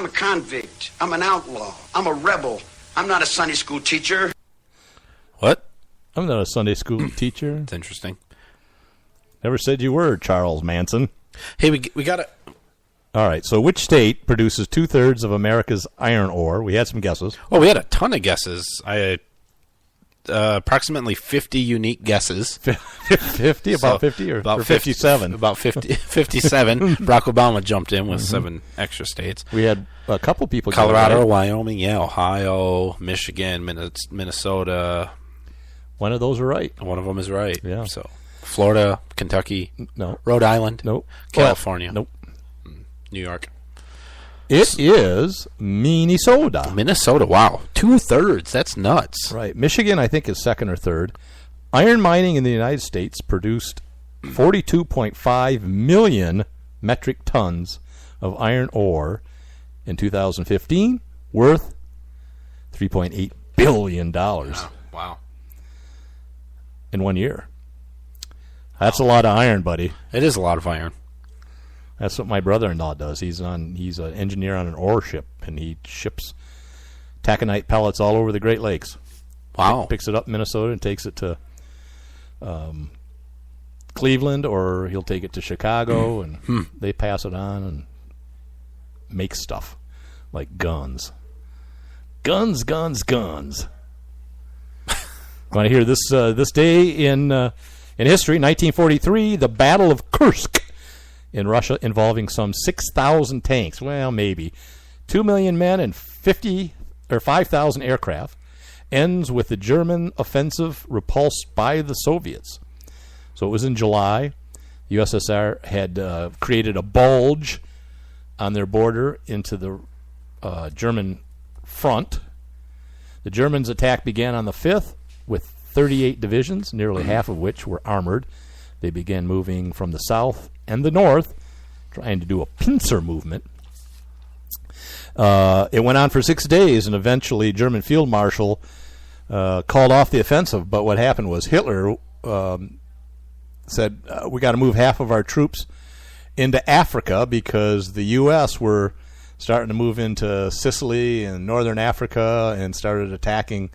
I'm a convict. I'm an outlaw. I'm a rebel. I'm not a Sunday school teacher. What? I'm not a Sunday school teacher. It's interesting. Never said you were, Charles Manson. Hey, we got to... All right, so which state produces 2/3 of America's iron ore? We had some guesses. Oh, we had a ton of guesses. Approximately 50 unique guesses. 50? About 50 or 57? About 57. Barack Obama jumped in with 7 extra states. We had a couple people. Colorado, Wyoming, Ohio, Michigan, Minnesota. One of those are right. One of them is right. Yeah. So Florida, Kentucky, no. Rhode Island, nope. California, nope. New York. It is Minnesota. Minnesota, wow. 2/3. That's nuts. Right. Michigan, I think, is second or third. Iron mining in the United States produced 42.5 million metric tons of iron ore in 2015, worth $3.8 billion. Wow. In 1 year. That's a lot of iron, buddy. It is a lot of iron. That's what my brother-in-law does. He's an engineer on an ore ship, and he ships taconite pellets all over the Great Lakes. Wow. He picks it up in Minnesota and takes it to Cleveland, or he'll take it to Chicago, and they pass it on and make stuff like guns. Guns. Want to hear this day in history? 1943, the Battle of Kursk in Russia, involving some 6,000 tanks. Well, maybe 2 million men and 5,000 aircraft, ends with the German offensive repulsed by the Soviets. So it was in July. The USSR had created a bulge on their border into the German front. The Germans' attack began on the 5th with 38 divisions, nearly half of which were armored. They began moving from the south and the north, trying to do a pincer movement. It went on for 6 days, and eventually German Field Marshal called off the offensive. But what happened was Hitler said, we got to move half of our troops into Africa, because the U.S. were starting to move into Sicily and northern Africa and started attacking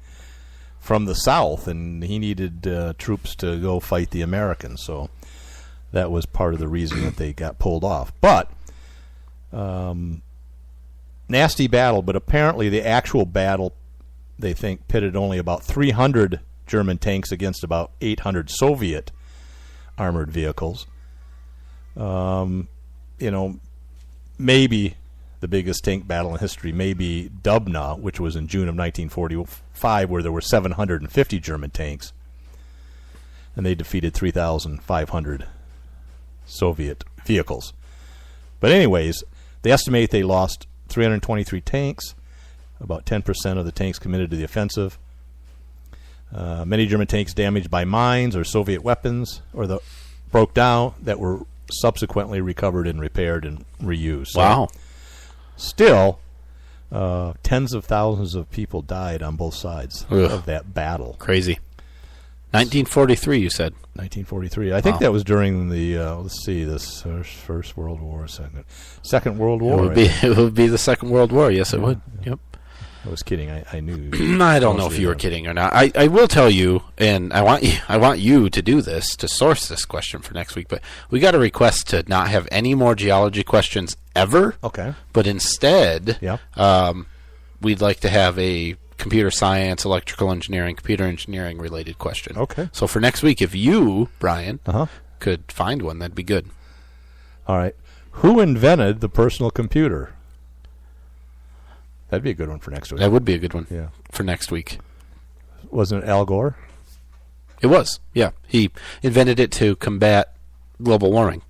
from the south, and he needed troops to go fight the Americans. So that was part of the reason that they got pulled off. But nasty battle, but apparently the actual battle, they think, pitted only about 300 German tanks against about 800 Soviet armored vehicles. Maybe the biggest tank battle in history may be Dubna, which was in June of 1945, where there were 750 German tanks, and they defeated 3,500 Soviet vehicles. But anyways, they estimate they lost 323 tanks, about 10% of the tanks committed to the offensive. Many German tanks damaged by mines or Soviet weapons, or broke down, that were subsequently recovered and repaired and reused. So wow. Still, tens of thousands of people died on both sides of that battle. Crazy. 1943, you said. 1943. I think that was during the, this First World War, Second World War. It would be the Second World War. Yes, it would. Yep. I was kidding. I knew. I don't know if you were kidding or not. I will tell you, and I want you to do this, to source this question for next week, but we got a request to not have any more geology questions ever. Okay. But instead, we'd like to have a computer science, electrical engineering, computer engineering related question. Okay. So for next week, if you, Brian, could find one, that'd be good. All right. Who invented the personal computer? That'd be a good one for next week. That would be a good one. Yeah. For next week. Wasn't it Al Gore? It was. Yeah. He invented it to combat global warming.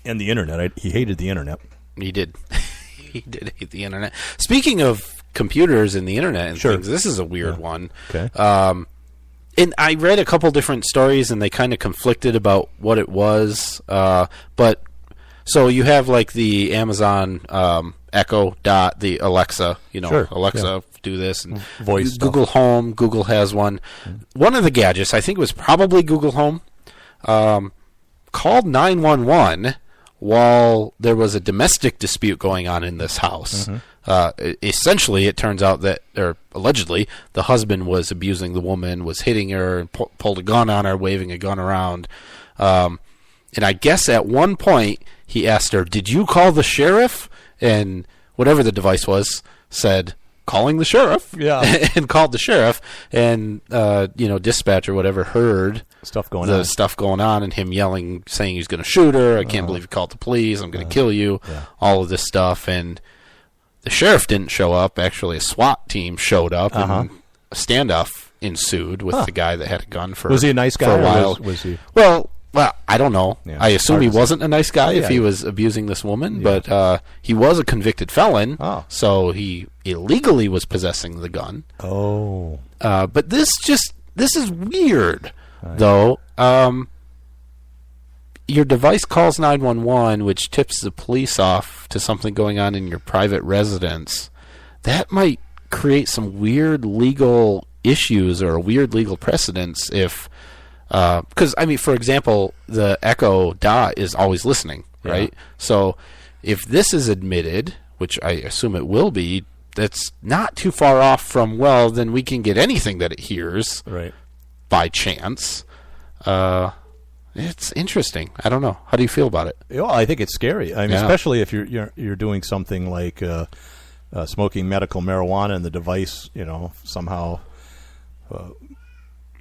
And the internet. He hated the internet. He did. He did hate the internet. Speaking of computers and the internet and things, this is a weird one. Okay. And I read a couple different stories, and they kind of conflicted about what it was. But so you have like the Amazon Echo Dot, the Alexa, Alexa, do this, and voice Google stuff. Home. Google has one. One of the gadgets, I think it was probably Google Home, called 911 while there was a domestic dispute going on in this house. Essentially, it turns out that, or allegedly, the husband was abusing the woman, was hitting her, and pulled a gun on her, waving a gun around. And I guess at one point, he asked her, "Did you call the sheriff?" And whatever the device was, said, "Calling the sheriff." Yeah. And called the sheriff. And, dispatch or whatever heard stuff going on, and him yelling, saying he's going to shoot her. I can't believe you called the police. I'm going to kill you. Yeah. All of this stuff. And the sheriff didn't show up. Actually, a SWAT team showed up, and a standoff ensued with the guy that had a gun for. Was he a nice guy? For a while. Was he? Well, I don't know. Yeah, I assume he wasn't a nice guy if he was abusing this woman, but he was a convicted felon, so he illegally was possessing the gun. Oh. But this is weird, though. Your device calls 911, which tips the police off to something going on in your private residence. That might create some weird legal issues or a weird legal precedence if... Because, for example, the Echo Dot is always listening, right? So if this is admitted, which I assume it will be, that's not too far off from, well, then we can get anything that it hears by chance. It's interesting. I don't know. How do you feel about it? Well, I think it's scary. Especially if you're doing something like smoking medical marijuana and the device, somehow...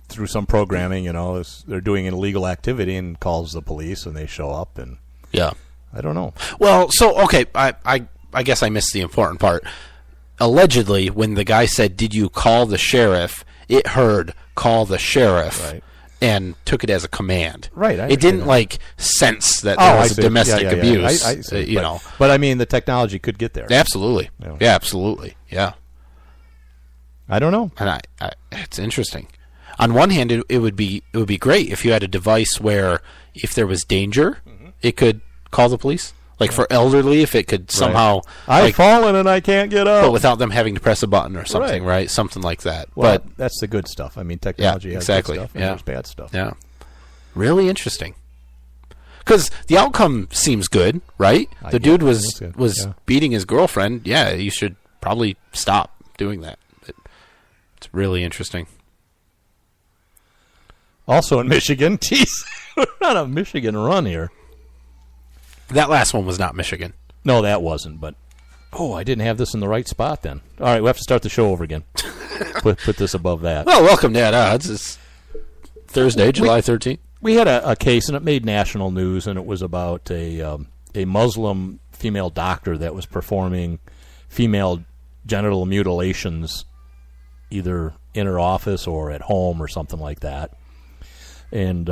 through some programming, they're doing an illegal activity and calls the police and they show up and I don't know. Well, so okay, I guess I missed the important part. Allegedly, when the guy said, "Did you call the sheriff?" it heard "call the sheriff" and took it as a command. Right. It didn't sense that there was domestic abuse. I see. But the technology could get there. Absolutely. Yeah, absolutely. Yeah. I don't know. And it's interesting. On one hand, it would be great if you had a device where if there was danger, it could call the police. Like for elderly, if it could somehow... I've fallen and I can't get up. But without them having to press a button or something, right? Something like that. Well, but that's the good stuff. Technology has good stuff and there's bad stuff. Yeah. Really interesting. Because the outcome seems good, right? The dude was beating his girlfriend. Yeah, you should probably stop doing that. It's really interesting. Also in Michigan, we're on a Michigan run here. That last one was not Michigan. No, that wasn't, but... I didn't have this in the right spot then. All right, we have to start the show over again. put this above that. Well, welcome to At Odds. It's Thursday, July 13th. We had a case, and it made national news, and it was about a Muslim female doctor that was performing female genital mutilations either in her office or at home or something like that. And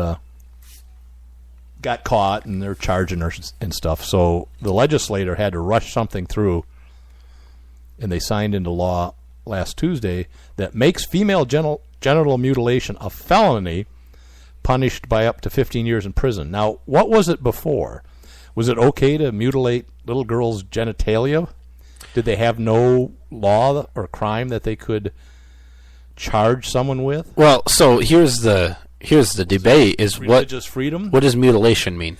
got caught, and they're charging her and stuff. So the legislator had to rush something through, and they signed into law last Tuesday that makes female genital mutilation a felony punished by up to 15 years in prison. Now, what was it before? Was it okay to mutilate little girls' genitalia? Did they have no law or crime that they could charge someone with? Well, so here's the debate: is religious freedom? What does mutilation mean?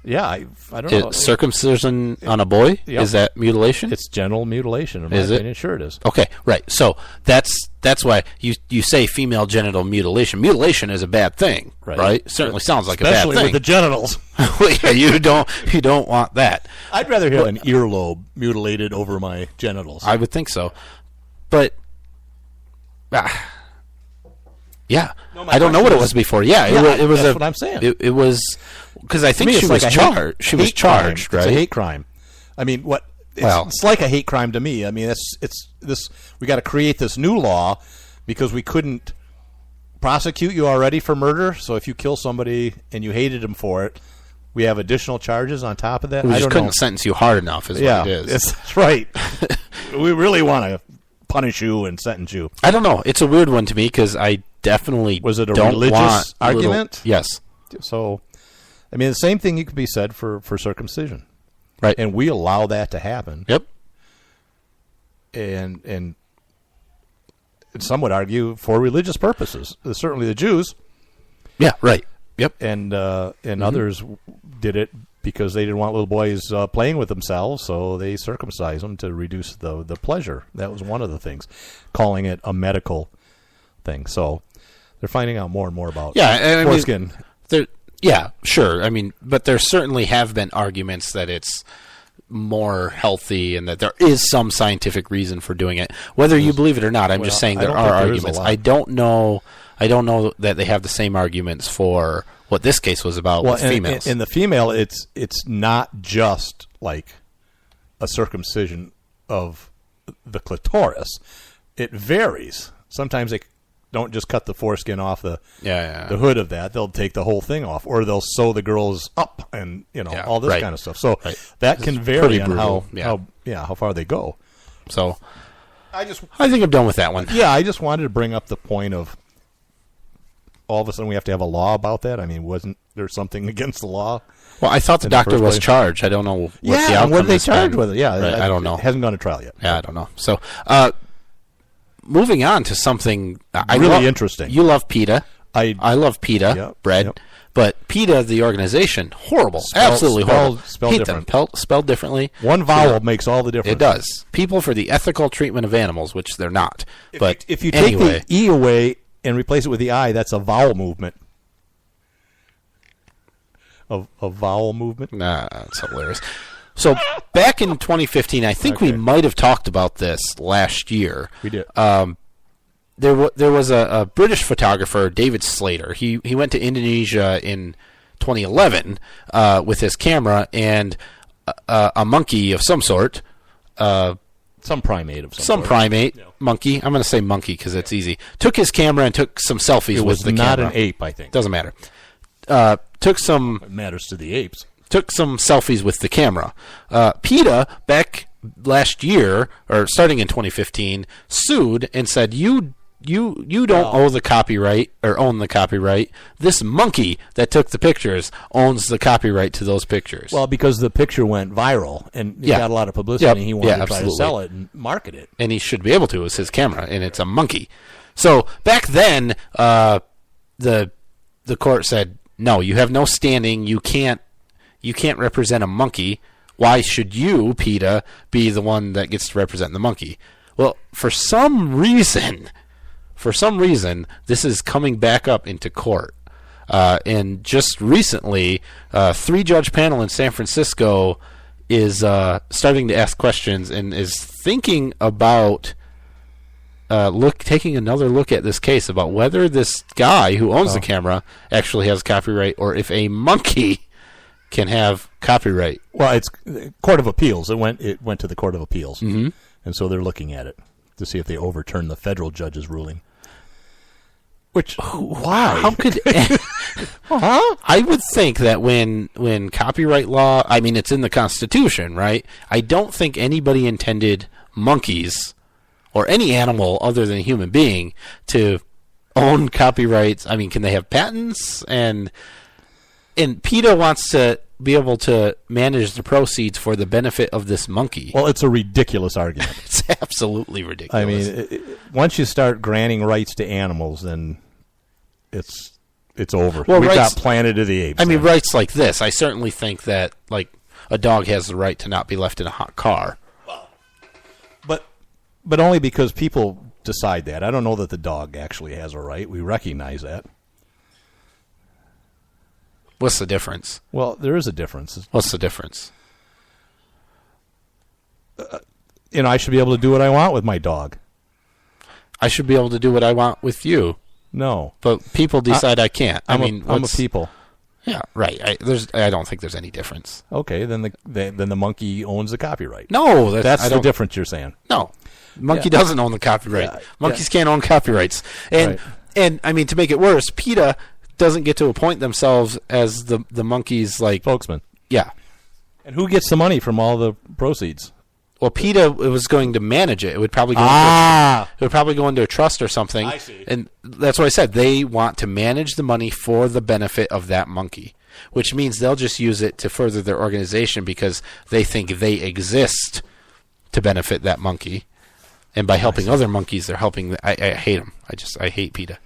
Yeah, I don't know. Circumcision on a boy? Yep. Is that mutilation? It's genital mutilation. In my opinion, sure it is. Okay, right. So that's why you say female genital mutilation. Mutilation is a bad thing, right? Certainly sounds like a bad thing. Especially with the genitals. Yeah, you don't want that. I'd rather have an earlobe mutilated over my genitals. I would think so, but yeah, I don't know what it was before. Yeah, it was. That's what I'm saying. It was because I think she was charged. She was charged, right? It's a hate crime. I mean, what? It's like a hate crime to me. I mean, it's this. We got to create this new law because we couldn't prosecute you already for murder. So if you kill somebody and you hated him for it, we have additional charges on top of that. We just couldn't sentence you hard enough. Is what it is. That's right. We really want to punish you and sentence you. I don't know. It's a weird one to me because I definitely was it a don't religious argument? Yes. So, I mean, the same thing could be said for circumcision, right? And we allow that to happen. Yep. And some would argue for religious purposes. Certainly, the Jews. Yeah. Right. Yep. And others did it because they didn't want little boys playing with themselves, so they circumcised them to reduce the pleasure. That was one of the things, calling it a medical thing. So they're finding out more and more about foreskin. Yeah, sure. I mean, but there certainly have been arguments that it's more healthy and that there is some scientific reason for doing it. Whether you believe it or not, I'm just saying there are arguments. I don't know that they have the same arguments for what this case was about with females. In the female, it's not just like a circumcision of the clitoris. It varies. Sometimes they don't just cut the foreskin off the hood of that. They'll take the whole thing off, or they'll sew the girls up, and all this kind of stuff. So that can vary on how far they go. So I think I'm done with that one. Yeah, I just wanted to bring up the point of all of a sudden we have to have a law about that. I mean, wasn't there something against the law? Well, I thought the doctor was charged. I don't know what the outcome what they charged with it. Yeah, right, I don't know. It hasn't gone to trial yet. Yeah, I don't know. So, moving on to something really interesting. You love pita. I love pita bread. Yep. But PETA, the organization, horrible. Absolutely horrible. Spelled different. Spelled differently. One vowel makes all the difference. It does. People for the ethical treatment of animals, which they're not. If you take the E away and replace it with the I, that's a vowel movement. A vowel movement? Nah, that's hilarious. So back in 2015, I think we might have talked about this last year. We did. There was a British photographer, David Slater. He went to Indonesia in 2011 with his camera, and a monkey of some sort. Some primate of some sort. Primate, monkey. I'm going to say monkey because it's easy. Took his camera and took some selfies with the camera. It was not an ape, I think. Doesn't matter. It matters to the apes. Took some selfies with the camera. PETA, back last year, or starting in 2015, sued and said, you don't owe the copyright or own the copyright. This monkey that took the pictures owns the copyright to those pictures. Well, because the picture went viral and it got a lot of publicity, and he wanted to try to sell it and market it. And he should be able to. It's his camera, and it's a monkey. So back then, the court said, no, you have no standing. You can't represent a monkey. Why should you, PETA, be the one that gets to represent the monkey? Well, for some reason, this is coming back up into court. And just recently, 3-judge panel in San Francisco is starting to ask questions and is thinking about taking another look at this case about whether this guy who owns the camera actually has copyright, or if a monkey can have copyright. Well, it's Court of Appeals. It went to the Court of Appeals, and so they're looking at it to see if they overturn the federal judge's ruling. Which why? How could? I would think that when copyright law, I mean, it's in the Constitution, right? I don't think anybody intended monkeys or any animal other than a human being to own copyrights. I mean, can they have patents? And PETA wants to be able to manage the proceeds for the benefit of this monkey. Well, it's a ridiculous argument. It's absolutely ridiculous. I mean, once you start granting rights to animals, then it's over. Well, we've got Planet of the Apes. I mean, rights like this, I certainly think that like a dog has the right to not be left in a hot car. But only because people decide that. I don't know that the dog actually has a right. We recognize that. What's the difference? Well, there is a difference. What's the difference? I should be able to do what I want with my dog. I should be able to do what I want with you. No. But people decide I can't. I'm a people. Yeah, right. I don't think there's any difference. Okay, then the monkey owns the copyright. No, that's the difference you're saying. No. Monkey doesn't own the copyright. Yeah. Monkeys can't own copyrights. And I mean, to make it worse, PETA doesn't get to appoint themselves as the monkey's like spokesman. Yeah. And who gets the money from all the proceeds? Well, PETA was going to manage it. It would probably go into a trust or something. I see. And that's what I said. They want to manage the money for the benefit of that monkey, which means they'll just use it to further their organization because they think they exist to benefit that monkey. And by helping other monkeys, they're helping. I hate them. I hate PETA.